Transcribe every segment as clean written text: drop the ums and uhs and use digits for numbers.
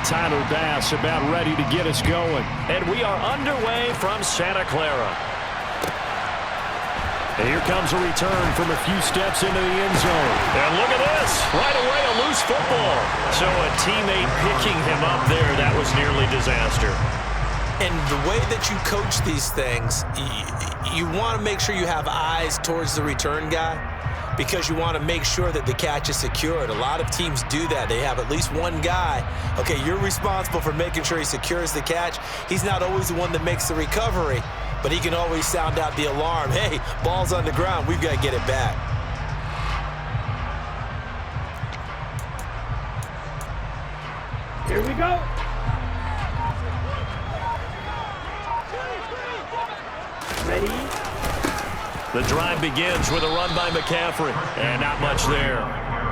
Tyler Bass about ready to get us going. And we are underway from Santa Clara. And here comes a return from a few steps into the end zone. And look at this. Right away, a loose football. So a teammate picking him up there, that was nearly disaster. And the way that you coach these things, you want to make sure you have eyes towards the return guy because you want to make sure that the catch is secured. A lot of teams do that. They have at least one guy. Okay, you're responsible for making sure he secures the catch. He's not always the one that makes the recovery, but he can always sound out the alarm. Hey, ball's on the ground. We've got to get it back. Here we go. Ready? The drive begins with a run by McCaffrey. And not much there.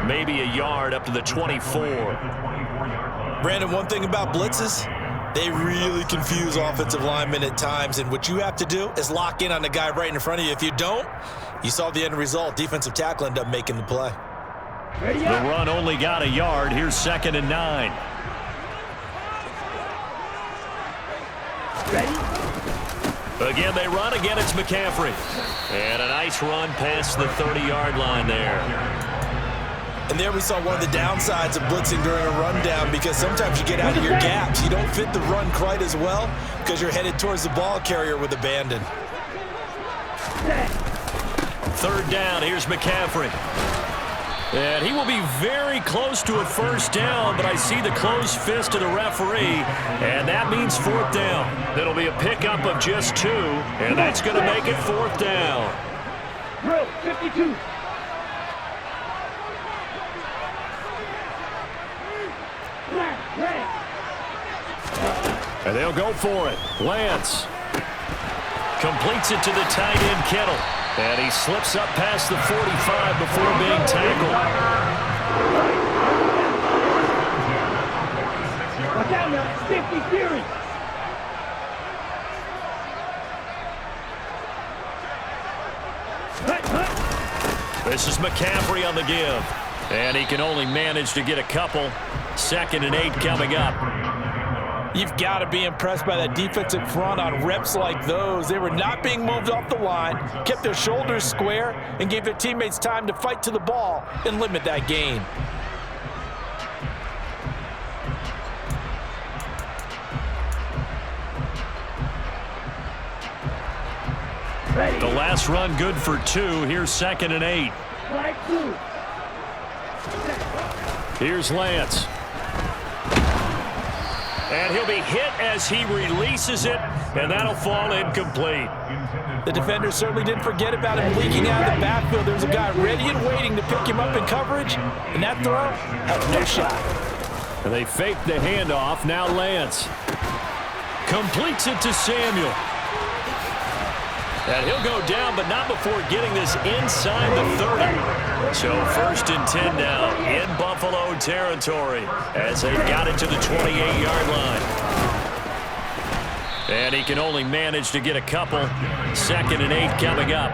Maybe a yard up to the 24. Brandon, one thing about blitzes, they really confuse offensive linemen at times. And what you have to do is lock in on the guy right in front of you. If you don't, you saw the end result. Defensive tackle ended up making the play. The run only got a yard. Here's 2nd and 9. Ready? Again, they run. Again, it's McCaffrey. And a nice run past the 30-yard line there. And there we saw one of the downsides of blitzing during a rundown because sometimes you get out of your gaps. You don't fit the run quite as well because you're headed towards the ball carrier with abandon. 3rd down. Here's McCaffrey. And he will be very close to a first down, but I see the closed fist of the referee, and that means 4th down. It'll be a pickup of just 2, and that's going to make it 4th down. Drill 52. And they'll go for it. Lance Completes it to the tight end, Kittle. And he slips up past the 45 before being tackled. Watch out now, 50 series. This is McCaffrey on the give. And he can only manage to get a couple. 2nd and 8 coming up. You've got to be impressed by that defensive front on reps like those. They were not being moved off the line, kept their shoulders square, and gave their teammates time to fight to the ball and limit that gain. The last run good for 2. Here's 2nd and 8. Here's Lance. And he'll be hit as he releases it, and that'll fall incomplete. The defender certainly didn't forget about him leaking out of the backfield. There was a guy ready and waiting to pick him up in coverage, and that throw had no shot. And they fake the handoff. Now Lance Completes it to Samuel. And he'll go down, but not before getting this inside the 30. So 1st and 10 now in Buffalo territory as they've got it to the 28-yard line. And he can only manage to get a couple. 2nd and 8 coming up.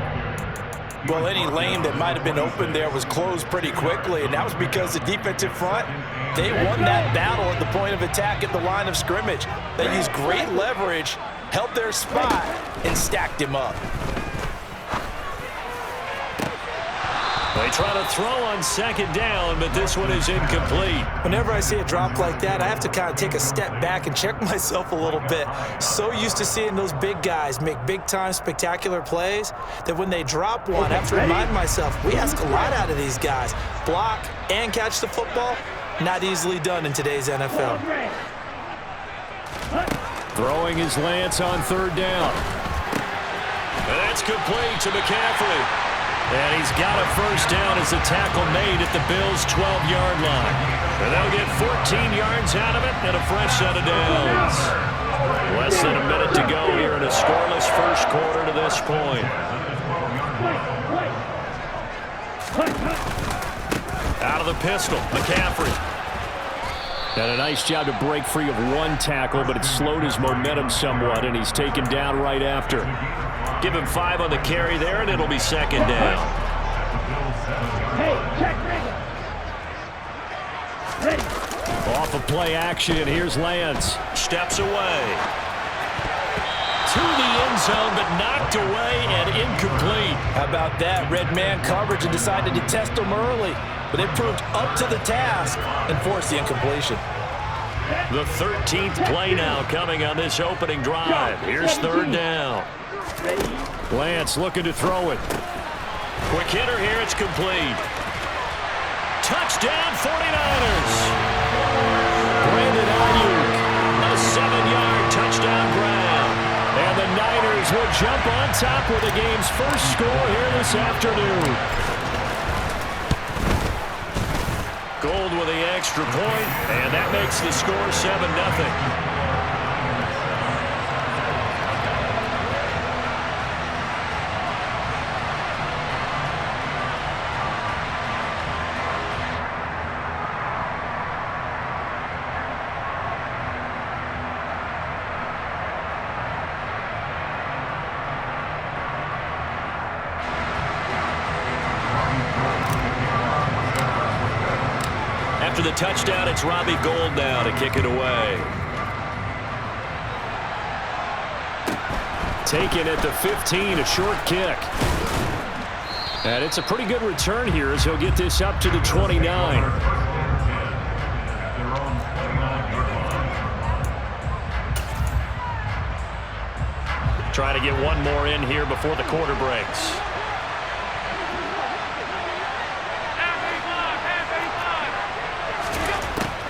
Well, any lane that might have been open there was closed pretty quickly, and that was because the defensive front, they won that battle at the point of attack at the line of scrimmage. They used great leverage, held their spot, and stacked him up. They try to throw on 2nd down, but this one is incomplete. Whenever I see a drop like that, I have to kind of take a step back and check myself a little bit. So used to seeing those big guys make big-time spectacular plays that when they drop one, I have to remind myself, we ask a lot out of these guys. Block and catch the football, not easily done in today's NFL. throwing his Lance on 3rd down. And that's complete to McCaffrey. And he's got a first down as the tackle made at the Bills' 12-yard line. And they'll get 14 yards out of it and a fresh set of downs. Less than a minute to go here in a scoreless first quarter to this point. Out of the pistol, McCaffrey. And a nice job to break free of one tackle, but it slowed his momentum somewhat, and he's taken down right after. Give him 5 on the carry there, and it'll be 2nd down. Hey, check ready. Off Off of play action, here's Lance. Steps away. To the end zone, but knocked away and incomplete. How about that? Red man coverage and decided to test him early. But it proved up to the task and forced the incompletion. The 13th play now coming on this opening drive. Here's third down. Lance looking to throw it. Quick hitter here. It's complete. Touchdown 49ers. Brandon Ayuk. A 7-yard touchdown grab. And the Niners will jump on top with the game's first score here this afternoon. Gold with the extra point, and that makes the score 7-0. After the touchdown, it's Robbie Gould now to kick it away. Taken at the 15, a short kick. And it's a pretty good return here as he'll get this up to the 29. Trying to get one more in here before the quarter breaks.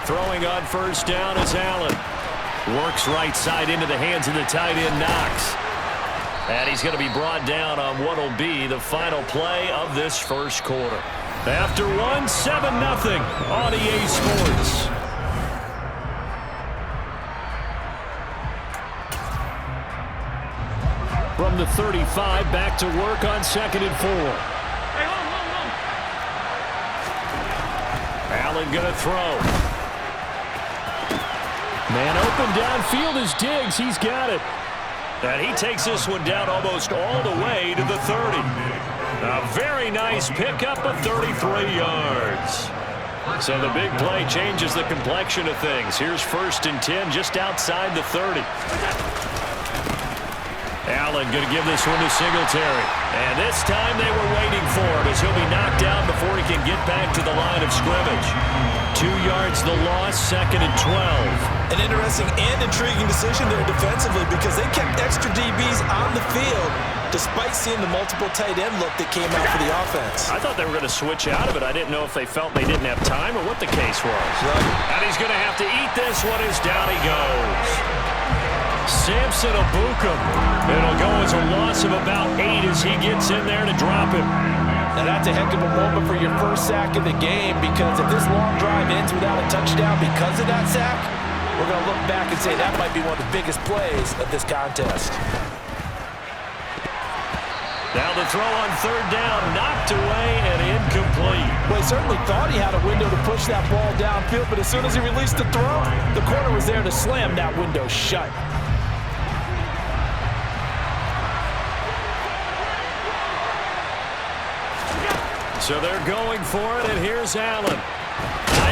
Throwing on first down is Allen. Works right side into the hands of the tight end, Knox. And he's going to be brought down on what will be the final play of this first quarter. After one, 7-0 on EA Sports. From the 35, back to work on 2nd and 4. Allen going to throw. Man open downfield is Diggs. He's got it. And he takes this one down almost all the way to the 30. A very nice pickup of 33 yards. So the big play changes the complexion of things. Here's 1st and 10 just outside the 30. Allen going to give this one to Singletary. And this time they were waiting for him as he'll be knocked down before he can get back to the line of scrimmage. 2 yards the loss, 2nd and 12. An interesting and intriguing decision there defensively because they kept extra DBs on the field despite seeing the multiple tight end look that came out for the offense. I thought they were going to switch out of it. I didn't know if they felt they didn't have time or what the case was. Right. And he's going to have to eat this one as down he goes. Samson Abukum. It'll go as a loss of about 8 as he gets in there to drop him. And that's a heck of a moment for your first sack of the game because if this long drive ends without a touchdown because of that sack, we're going to look back and say that might be one of the biggest plays of this contest. Now the throw on 3rd down, knocked away and incomplete. Well, he certainly thought he had a window to push that ball downfield, but as soon as he released the throw, the corner was there to slam that window shut. So they're going for it, and here's Allen.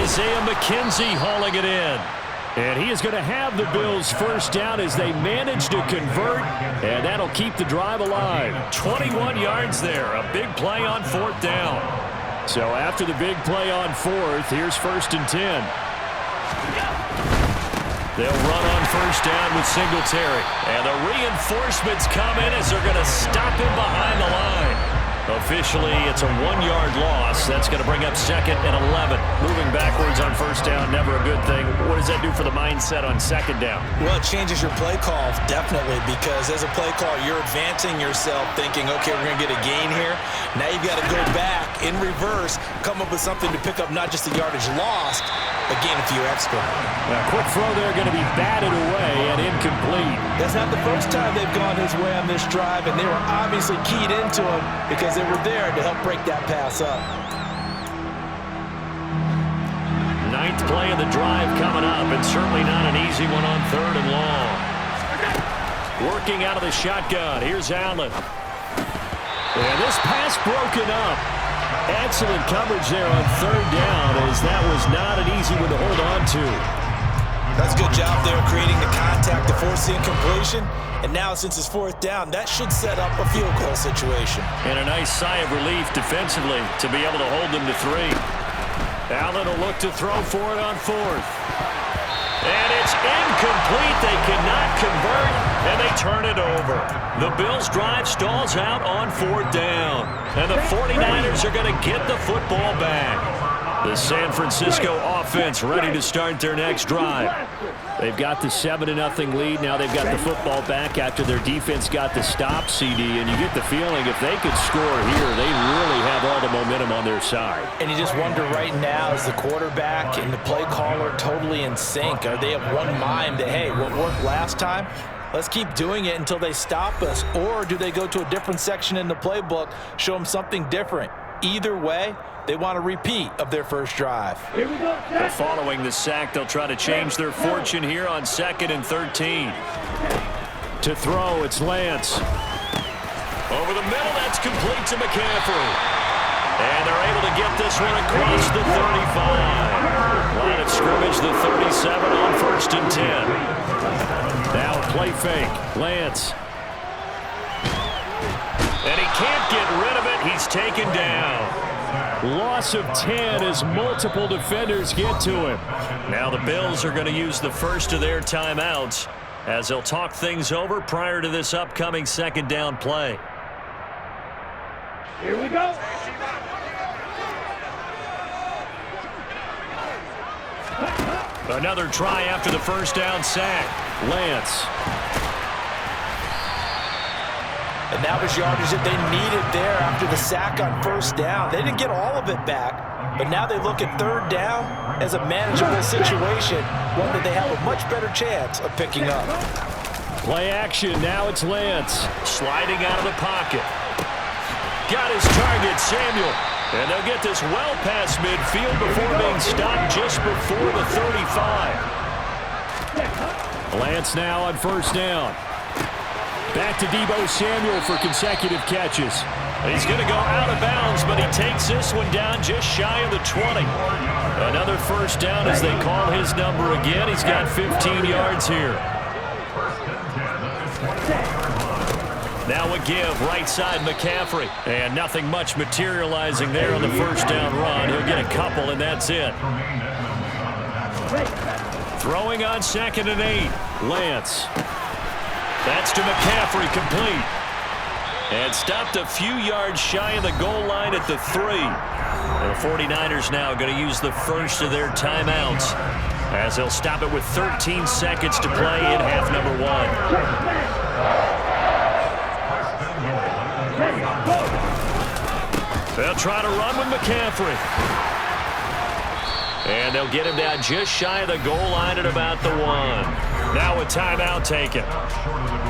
Isaiah McKenzie hauling it in. And he is going to have the Bills' first down as they manage to convert, and that'll keep the drive alive. 21 yards there, a big play on 4th down. So after the big play on 4th, here's 1st and 10. They'll run on first down with Singletary. And the reinforcements come in as they're going to stop him behind the line. Officially, it's a 1-yard loss. That's going to bring up 2nd and 11. Moving backwards on first down, never a good thing. What does that do for the mindset on 2nd down? Well, it changes your play call, definitely, because as a play call, you're advancing yourself thinking, okay, we're going to get a gain here. Now you've got to go back in reverse, come up with something to pick up not just the yardage lost, but gain a few extra. Now, quick throw there going to be batted away and incomplete. That's not the first time they've gone his way on this drive, and they were obviously keyed into him because they were there to help break that pass up. 9th play of the drive coming up, and certainly not an easy one on 3rd and long. Working out of the shotgun. Here's Allen. And this pass broken up. Excellent coverage there on 3rd down as that was was not an easy one to hold on to. That's a good job there creating the contact to force the incompletion. And now, since it's fourth down, that should set up a field goal situation. And a nice sigh of relief defensively to be able to hold them to 3. Allen will look to throw for it on 4th. And it's incomplete. They cannot convert, and they turn it over. The Bills' drive stalls out on 4th down. And the 49ers are going to get the football back. The San Francisco offense ready to start their next drive. They've got the 7-0 lead. Now they've got the football back after their defense got the stop, CD. And you get the feeling if they could score here, they really have all the momentum on their side. And you just wonder right now, is the quarterback and the play caller totally in sync? Are they of one mind that, hey, what worked last time? Let's keep doing it until they stop us. Or do they go to a different section in the playbook, show them something different? Either way, they want a repeat of their first drive. Here we go. Following the sack, they'll try to change their fortune here on 2nd and 13. To throw, it's Lance. Over the middle, that's complete to McCaffrey. And they're able to get this one across the 35. Line of scrimmage, the 37 on 1st and 10. Now a play fake. Lance. And he can't get rid of it. He's taken down. Loss of 10 as multiple defenders get to him. Now the Bills are going to use the first of their timeouts as they'll talk things over prior to this upcoming 2nd down play. Here we go. Another try after the first down sack. Lance. And that was yardage that they needed there after the sack on 1st down. They didn't get all of it back, but now they look at 3rd down as a manageable situation, one that they have a much better chance of picking up. Play action. Now it's Lance. Sliding out of the pocket. Got his target, Samuel. And they'll get this well past midfield before being stopped just before the 35. Lance now on 1st down. Back to Deebo Samuel for consecutive catches. He's going to go out of bounds, but he takes this one down just shy of the 20. Another 1st down as they call his number again. He's got 15 yards here. Now a give, right side McCaffrey. And nothing much materializing there on the 1st down run. He'll get a couple, and that's it. Throwing on 2nd and 8. Lance. That's to McCaffrey, complete. And stopped a few yards shy of the goal line at the 3. And the 49ers now going to use the first of their timeouts as they'll stop it with 13 seconds to play in half number 1. They'll try to run with McCaffrey. And they'll get him down just shy of the goal line at about the 1. Now a timeout taken.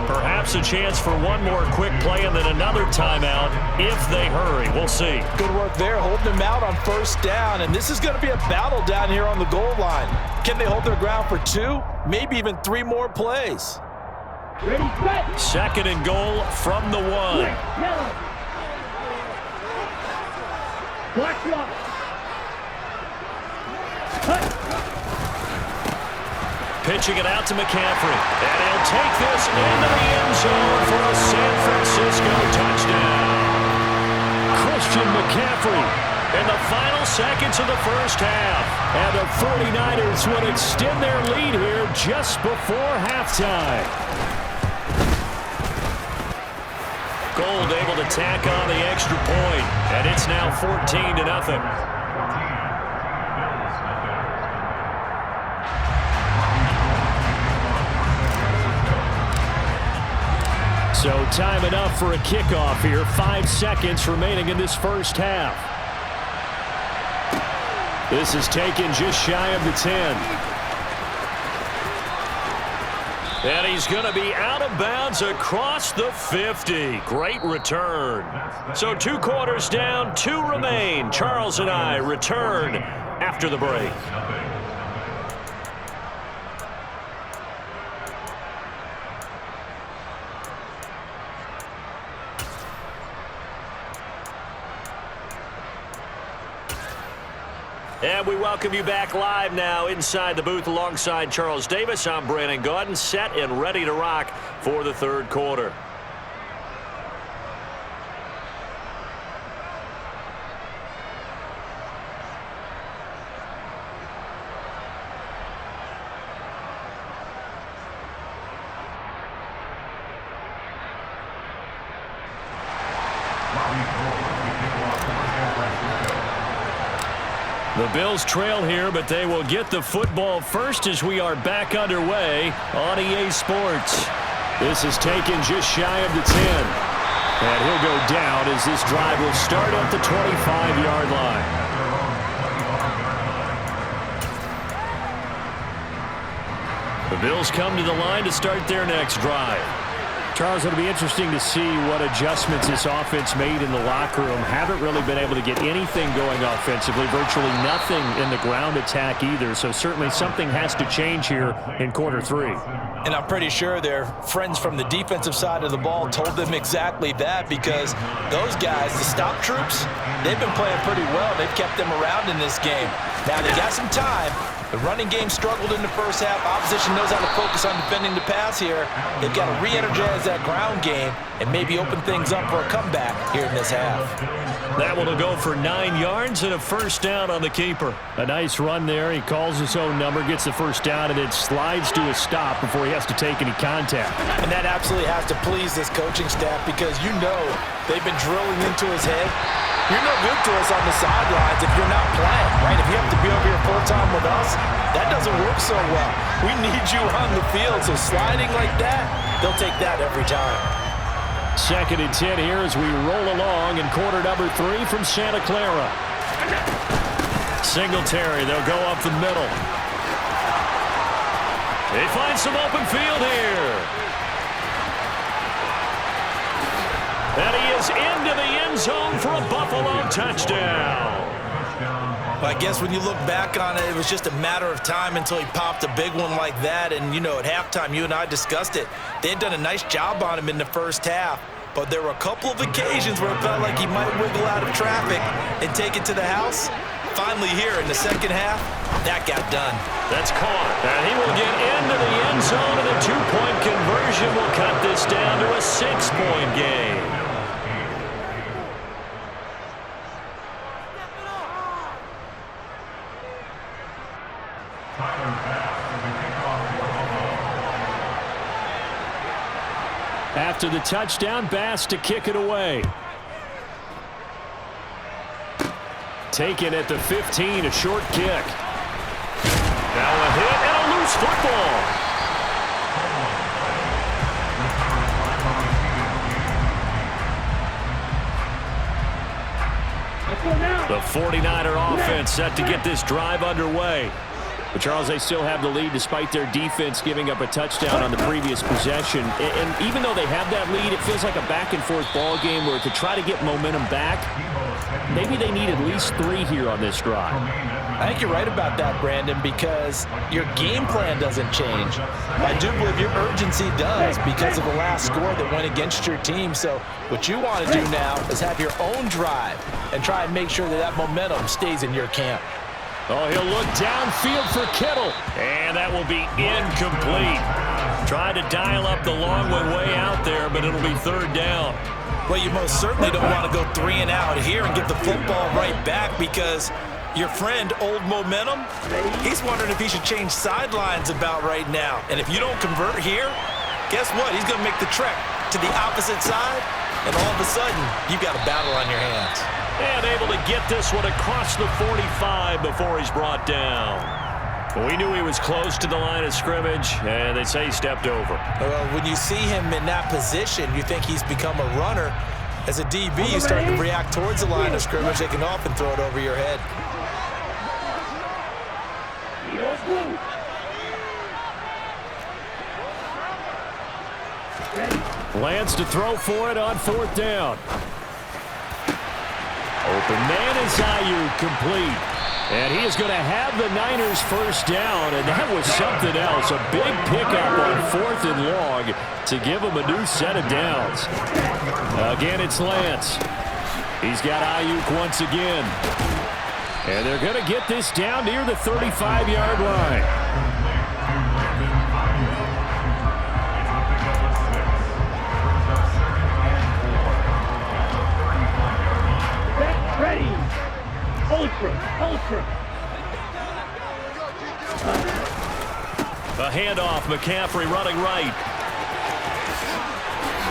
Perhaps a chance for one more quick play and then another timeout if they hurry. We'll see. Good work there, holding them out on 1st down. And this is going to be a battle down here on the goal line. Can they hold their ground for 2, maybe even 3 more plays? Ready, set. 2nd and goal from the 1. Yellow. Black lock. Pitching it out to McCaffrey. And he'll take this into the end zone for a San Francisco touchdown. Christian McCaffrey. In the final seconds of the first half. And the 49ers would extend their lead here just before halftime. Gold able to tack on the extra point. And it's now 14-0. So time enough for a kickoff here. 5 seconds remaining in this first half. This is taken just shy of the 10. And he's going to be out of bounds across the 50. Great return. So 2 quarters down, 2 remain. Charles and I return after the break. And we welcome you back live now inside the booth alongside Charles Davis. I'm Brandon Gaudin, set and ready to rock for the third quarter. The Bills trail here, but they will get the football first as we are back underway on EA Sports. This is taken just shy of the 10. And he'll go down as this drive will start at the 25-yard line. The Bills come to the line to start their next drive. Charles, it'll be interesting to see what adjustments this offense made in the locker room. Haven't really been able to get anything going offensively, virtually nothing in the ground attack either. So certainly something has to change here in quarter three. And I'm pretty sure their friends from the defensive side of the ball told them exactly that, because those guys, the stop troops, they've been playing pretty well. They've kept them around in this game. Now they got some time. The running game struggled in the first half. Opposition knows how to focus on defending the pass here. They've got to re-energize that ground game and maybe open things up for a comeback here in this half. That one will go for 9 yards and a first down on the keeper. A nice run there. He calls his own number, gets the first down, and then slides to a stop before he has to take any contact. And that absolutely has to please this coaching staff, because you know they've been drilling into his head. You're no good to us on the sidelines if you're not playing, right? If you have to be over here full-time with us, that doesn't work so well. We need you on the field, so sliding like that, they'll take that every time. 2nd and 10 here as we roll along in quarter number 3 from Santa Clara. Singletary, they'll go up the middle. They find some open field here. And he is into the end zone for a Buffalo touchdown. Well, I guess when you look back on it, it was just a matter of time until he popped a big one like that. And, you know, at halftime, you and I discussed it. They had done a nice job on him in the first half. But there were a couple of occasions where it felt like he might wiggle out of traffic and take it to the house. Finally here in the second half, that got done. That's caught. And he will get into the end zone, and a 2-point conversion will cut this down to a 6-point game. After the touchdown, Bass to kick it away. Taken at the 15, a short kick. Now a hit and a loose football. The 49er offense set to get this drive underway. But, Charles, they still have the lead despite their defense giving up a touchdown on the previous possession. And even though they have that lead, it feels like a back-and-forth ball game where to try to get momentum back, maybe they need at least 3 here on this drive. I think you're right about that, Brandon, because your game plan doesn't change. I do believe your urgency does because of the last score that went against your team. So what you want to do now is have your own drive and try and make sure that that momentum stays in your camp. Oh, he'll look downfield for Kittle. And that will be incomplete. Tried to dial up the long one way out there, but it'll be third down. Well, you most certainly don't want to go 3 and out here and get the football right back, because your friend, Old Momentum, he's wondering if he should change sidelines about right now. And if you don't convert here, guess what? He's going to make the trek to the opposite side, and all of a sudden, you've got a battle on your hands. And able to get this one across the 45 before he's brought down. We knew he was close to the line of scrimmage, and they say he stepped over. Well, when you see him in that position, you think he's become a runner. As a DB, you start to react towards the line of scrimmage. They can often throw it over your head. Lance to throw for it on 4th down. Open man is Ayuk, complete. And he is going to have the Niners first down, and that was something else. A big pickup on 4th and long to give him a new set of downs. Again, it's Lance. He's got Ayuk once again. And they're going to get this down near the 35-yard line. Ready. Ultra. A handoff, McCaffrey running right.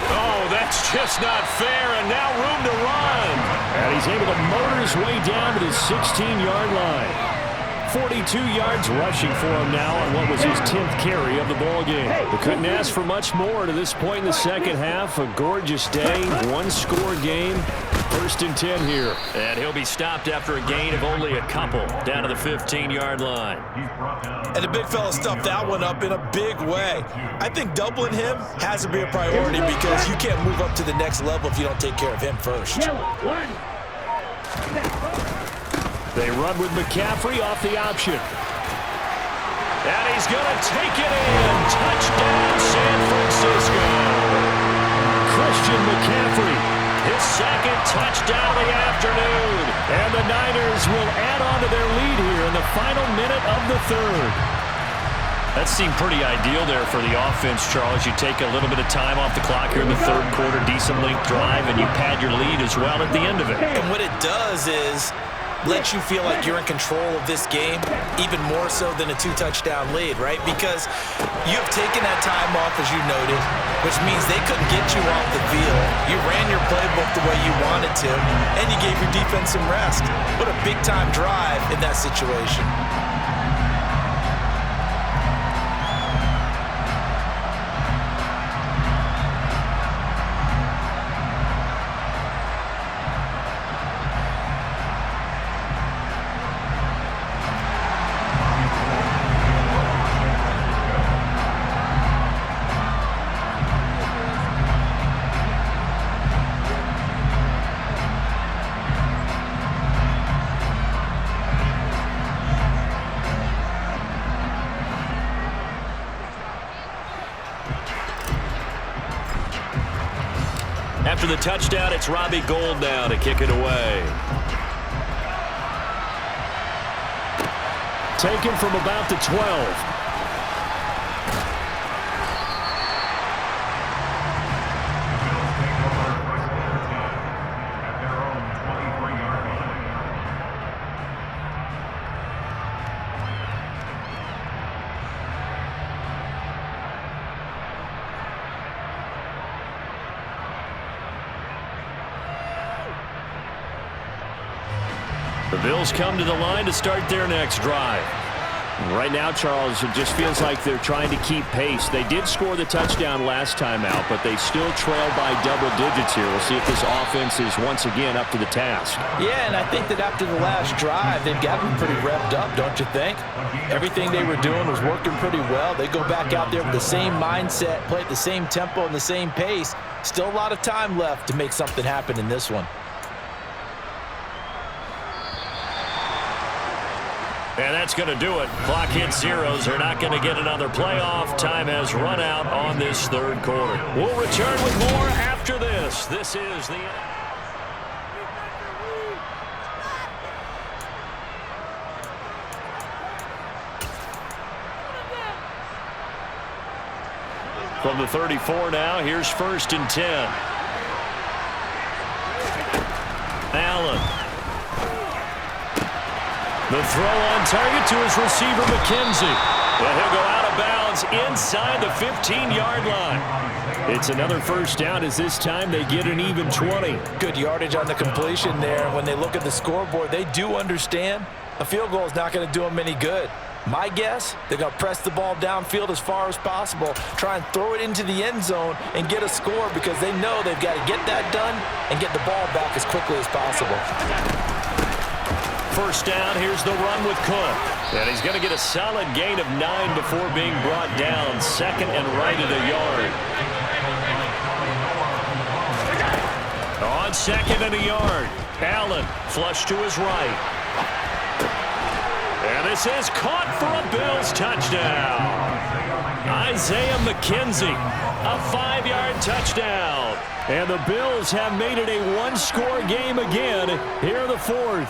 Oh, that's just not fair, and now room to run. And he's able to motor his way down to the 16-yard line. 42 yards rushing for him now on what was his 10th carry of the ball game. They couldn't ask for much more to this point in the second half. A gorgeous day, one-score game. 1st and 10 here. And he'll be stopped after a gain of only a couple down to the 15-yard line. And the big fella stuffed that one up in a big way. I think doubling him has to be a priority because you can't move up to the next level if you don't take care of him first. They run with McCaffrey off the option. And he's going to take it in. Touchdown, San Francisco. Christian McCaffrey. His second touchdown of the afternoon. And the Niners will add on to their lead here in the final minute of the third. That seemed pretty ideal there for the offense, Charles. You take a little bit of time off the clock here in the third quarter, decent length drive, and you pad your lead as well at the end of it. And what it does is let you feel like you're in control of this game, even more so than a 2-touchdown lead, right? Because you have taken that time off, as you noted, which means they couldn't get you off the field. You ran your playbook the way you wanted to, and you gave your defense some rest. What a big-time drive in that situation. After the touchdown, it's Robbie Gould now to kick it away. Taken from about the 12. The Bills come to the line to start their next drive. Right now, Charles, it just feels like they're trying to keep pace. They did score the touchdown last time out, but they still trail by double digits here. We'll see if this offense is once again up to the task. Yeah, and I think that after the last drive, they've gotten pretty revved up, don't you think? Everything they were doing was working pretty well. They go back out there with the same mindset, play at the same tempo and the same pace. Still a lot of time left to make something happen in this one. And that's going to do it. Clock hits zeros. They're not going to get another playoff. Time has run out on this third quarter. We'll return with more after this. This is the... From the 34 now, here's 1st and 10. Allen. The throw on target to his receiver, McKenzie. And he'll go out of bounds inside the 15-yard line. It's another first down as this time they get an even 20. Good yardage on the completion there. When they look at the scoreboard, they do understand a field goal is not going to do them any good. My guess, they're going to press the ball downfield as far as possible, try and throw it into the end zone and get a score because they know they've got to get that done and get the ball back as quickly as possible. First down, here's the run with Cook. And he's going to get a solid gain of 9 before being brought down. 2nd and right at a yard. On 2nd and a yard, Allen flush to his right. And this is caught for a Bills touchdown. Isaiah McKenzie, a 5-yard touchdown. And the Bills have made it a one-score game again here in the fourth.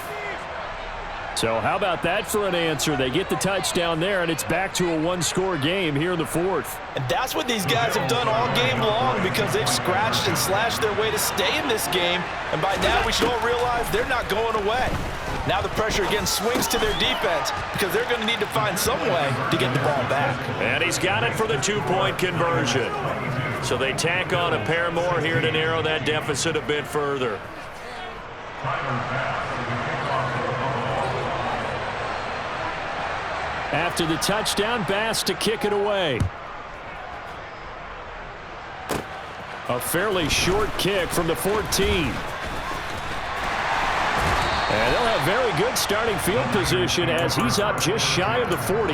So how about that for an answer? They get the touchdown there, and it's back to a one-score game here in the fourth. And that's what these guys have done all game long because they've scratched and slashed their way to stay in this game. And by now we should all realize they're not going away. Now the pressure again swings to their defense because they're going to need to find some way to get the ball back. And he's got it for the two-point conversion. So they tack on a pair more here to narrow that deficit a bit further. After the touchdown, Bass to kick it away. A fairly short kick from the 14. And they'll have very good starting field position as he's up just shy of the 40.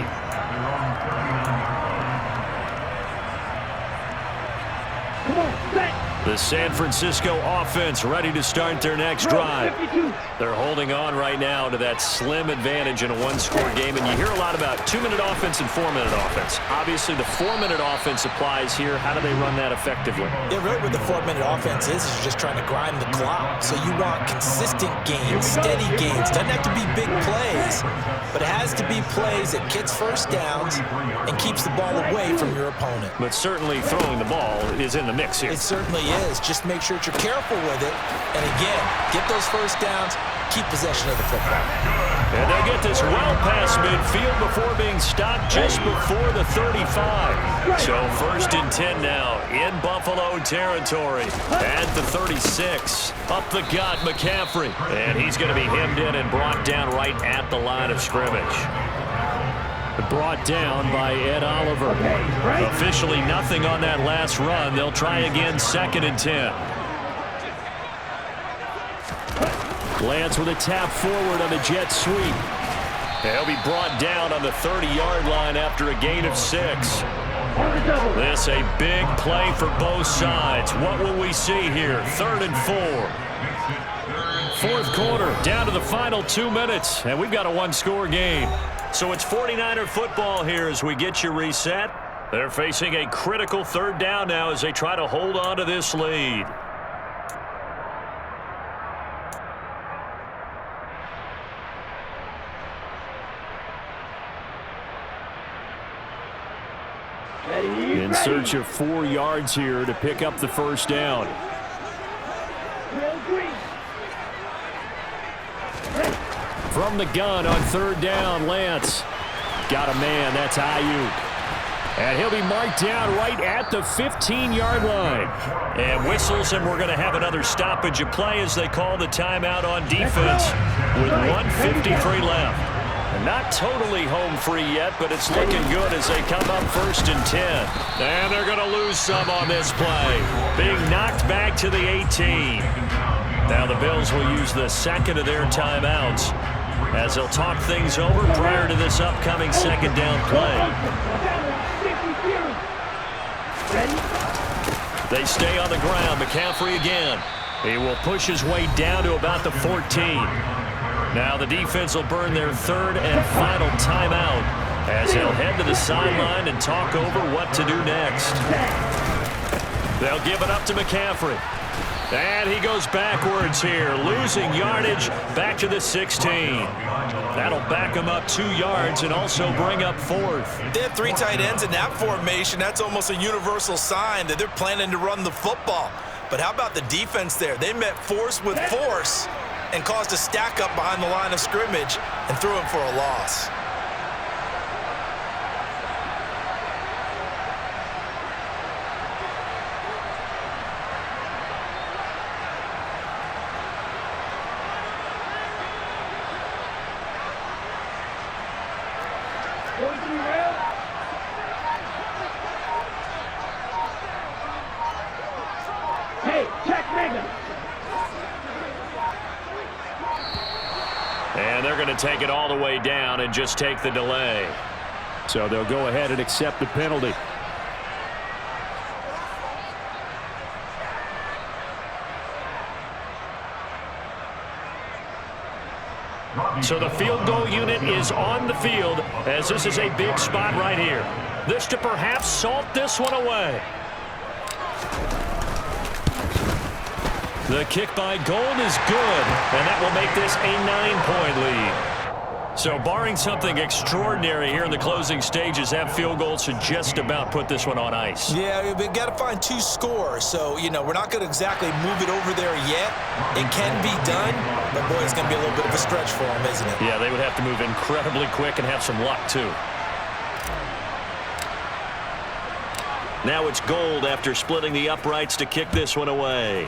Come on, set. The San Francisco offense ready to start their next drive. 52. They're holding on right now to that slim advantage in a one-score game, and you hear a lot about 2-minute offense and 4-minute offense. Obviously, the 4-minute offense applies here. How do they run that effectively? Yeah, really what the 4-minute offense is you're just trying to grind the clock. So you want consistent gains, steady gains. Doesn't have to be big plays, but it has to be plays that gets first downs and keeps the ball away from your opponent. But certainly throwing the ball is in the mix here. It certainly is. Just make sure that you're careful with it. And again, get those first downs, keep possession of the football. And they'll get this well past midfield before being stopped just before the 35. So 1st and 10 now in Buffalo territory at the 36. Up the gut, McCaffrey. And he's going to be hemmed in and brought down right at the line of scrimmage. Brought down by Ed Oliver. Officially nothing on that last run. They'll try again 2nd and 10. Lance with a tap forward on the jet sweep. He'll be brought down on the 30-yard line after a gain of 6. This a big play for both sides. What will we see here? 3rd and 4. Fourth quarter, down to the final 2 minutes, and we've got a one-score game. So it's 49er football here as we get you reset. They're facing a critical 3rd down now as they try to hold on to this lead. In search of 4 yards here to pick up the first down. From the gun on 3rd down, Lance. Got a man, that's Ayuk. And he'll be marked down right at the 15-yard line. And whistles, and we're going to have another stoppage of play as they call the timeout on defense with 1:53 left. And not totally home free yet, but it's looking good as they come up 1st and 10. And they're going to lose some on this play. Being knocked back to the 18. Now the Bills will use the 2nd of their timeouts as they'll talk things over prior to this upcoming 2nd down play. They stay on the ground. McCaffrey again. He will push his way down to about the 14. Now the defense will burn their 3rd and final timeout as they'll head to the sideline and talk over what to do next. They'll give it up to McCaffrey. And he goes backwards here, losing yardage back to the 16. That'll back him up 2 yards and also bring up 4th. They have 3 tight ends in that formation. That's almost a universal sign that they're planning to run the football. But how about the defense there? They met force with force and caused a stack up behind the line of scrimmage and threw him for a loss. Hey, check Mega. And they're going to take it all the way down and just take the delay. So they'll go ahead and accept the penalty. So the field goal unit is on the field as this is a big spot right here. This to perhaps salt this one away. The kick by Gold is good, and that will make this a 9-point lead. So barring something extraordinary here in the closing stages, that field goal should just about put this one on ice. Yeah, we got to find 2 scores. So, we're not going to exactly move it over there yet. It can be done, but, boy, it's going to be a little bit of a stretch for them, isn't it? Yeah, they would have to move incredibly quick and have some luck, too. Now it's Gold after splitting the uprights to kick this one away.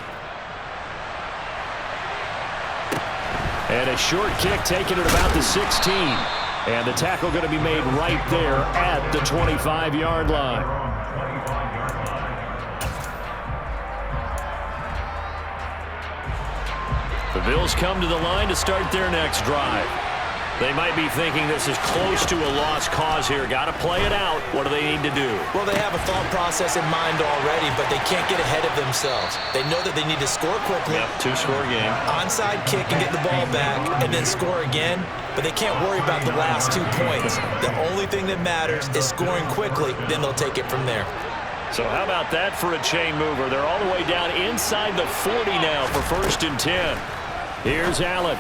And a short kick taken at about the 16. And the tackle going to be made right there at the 25-yard line. The Bills come to the line to start their next drive. They might be thinking this is close to a lost cause here. Got to play it out. What do they need to do? Well, they have a thought process in mind already, but they can't get ahead of themselves. They know that they need to score quickly. Yep, 2-score game. Onside kick and get the ball back and then score again, but they can't worry about the last 2 points. The only thing that matters is scoring quickly, then they'll take it from there. So how about that for a chain mover? They're all the way down inside the 40 now for 1st and 10. Here's Allen.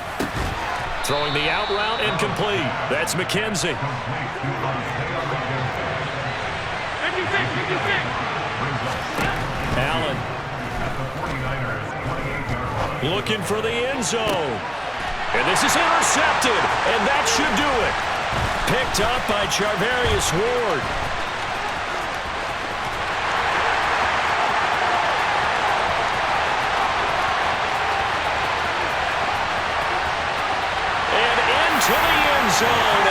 Throwing the out route incomplete. That's McKenzie. Allen. Looking for the end zone. And this is intercepted. And that should do it. Picked up by Charvarius Ward. To the end zone.